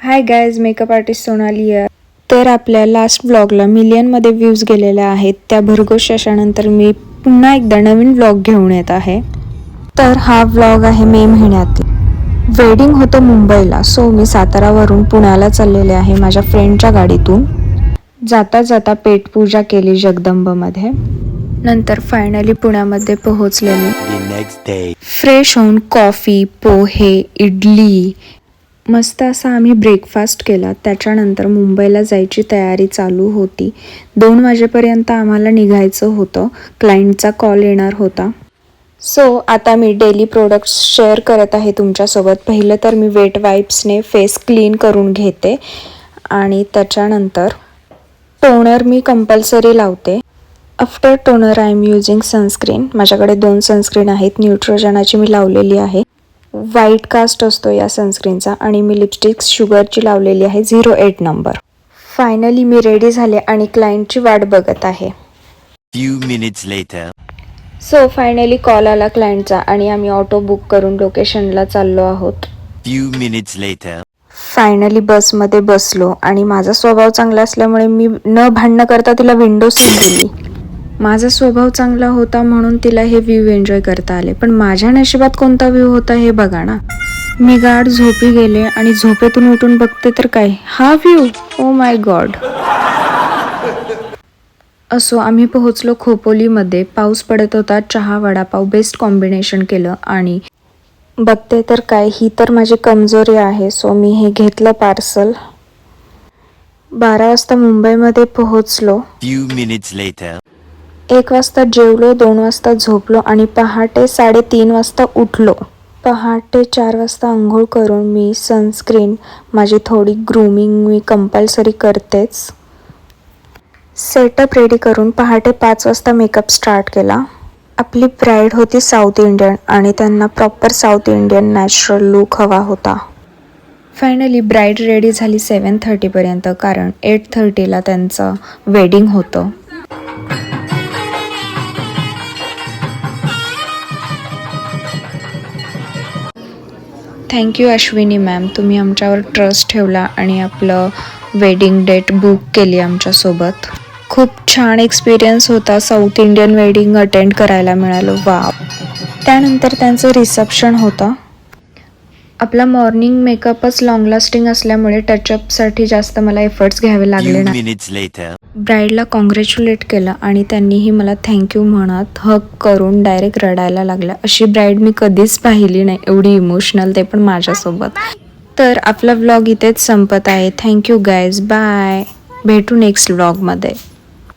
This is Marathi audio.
Hi guys, makeup artist Sonali आहे. तर आपल्या लास्ट व्लॉगला मिलियनमध्ये व्ह्यूज गेलेल्या आहेत. त्या भरघोस यशानंतर मी पुन्हा एकदा नवीन व्लॉग घेऊन येत आहे. तर हा व्लॉग आहे मे महिन्यातील. वेडिंग होतं मुंबईला, सो मी सातारावरून पुण्याला चाललेले आहे माझ्या फ्रेंडच्या गाडीतून. जाता जाता पेटपूजा केली जगदंबमध्ये. नंतर फायनली पुण्यामध्ये पोहोचलेली. फ्रेश होऊन कॉफी, पोहे, इडली मस्त असा आम्ही ब्रेकफास्ट केला. त्याच्यानंतर मुंबईला जायची तयारी चालू होती. 2 वाजेपर्यंत आम्हाला निघायचं होतं. क्लायंटचा कॉल येणार होता. सो आता मी डेली प्रोडक्ट्स शेअर करत आहे तुमच्यासोबत. पहिलं तर मी वेट वाईप्सने फेस क्लीन करून घेते आणि त्याच्यानंतर टोनर मी कंपल्सरी लावते. After toner I am using sunscreen. माझ्याकडे 2 सनस्क्रीन आहेत. न्यूट्रोजनाची मी लावलेली आहे. व्हाईट कास्ट असतो या सनस्क्रीनचा. आणि मी लिपस्टिक शुगरची लावलेली आहे 08 नंबर. फायनली मी रेडी झाले आणि क्लायंटची वाट बघत आहे. सो फायनली कॉल आला क्लायंटचा आणि आम्ही ऑटो बुक करून लोकेशनला चाललो आहोत. फायनली बसमध्ये बसलो आणि माझा स्वभाव चांगला असल्यामुळे मी न भांडणं करता तिला विंडो सीट दिली. माझा स्वभाव चांगला होता म्हणून तिला हे व्ह्यू एन्जॉय करता आले. पण माझ्या नशिबात कोणता व्ह्यू होता हे बघा ना. मी गाढ झोपी गेले आणि झोपेतून उठून बघते तर काय, हा व्ह्यू. Oh my God. असो, आम्ही पोहोचलो खोपोलीमध्ये. पाऊस पडत होता. चहा वडापाव बेस्ट कॉम्बिनेशन केलं आणि बघते तर काय, ही तर माझी कमजोरी आहे. सो मी हे घेतलं पार्सल. 12 वाजता मुंबईमध्ये पोहोचलो. 1 वाजता जेवलो, 2 वाजता झोपलो आणि पहाटे 3:30 वाजता उठलो. पहाटे 4 वाजता आंघोळ करून मी सनस्क्रीन, माझी थोडी ग्रूमिंग मी कंपल्सरी करतेच. सेटअप रेडी करून पहाटे 5 वाजता मेकअप स्टार्ट केला. आपली ब्राईड होती साऊथ इंडियन आणि त्यांना proper south Indian natural look हवा होता. फायनली ब्राईड रेडी झाली 7:30 पर्यंत, कारण 8:30ला त्यांचं वेडिंग होतं. थँक्यू अश्विनी मॅम, तुम्ही आमच्यावर ट्रस्ट ठेवला आणि आपलं वेडिंग डेट बुक केली आमच्यासोबत. खूप छान एक्सपिरियन्स होता. साऊथ इंडियन वेडिंग अटेंड करायला मिळालं. वाव. त्यानंतर त्यांचं रिसेप्शन होतं. आपला मॉर्निंग मेकअपच लॉंग लास्टिंग असल्यामुळे टचअपसाठी जास्त मला एफर्ट्स घ्यावे लागले नाही. ब्राईडला कॉंग्रॅच्युलेट केलं आणि त्यांनीही मला थँक्यू म्हणत हग करून डायरेक्ट रडायला लागल्या. अशी ब्राईड मी कधीच पाहिली नाही, एवढी इमोशनल, ते पण माझ्यासोबत. तर आपला व्लॉग इथेच संपत आहे. Thank you guys, bye. भेटू नेक्स्ट व्लॉगमध्ये.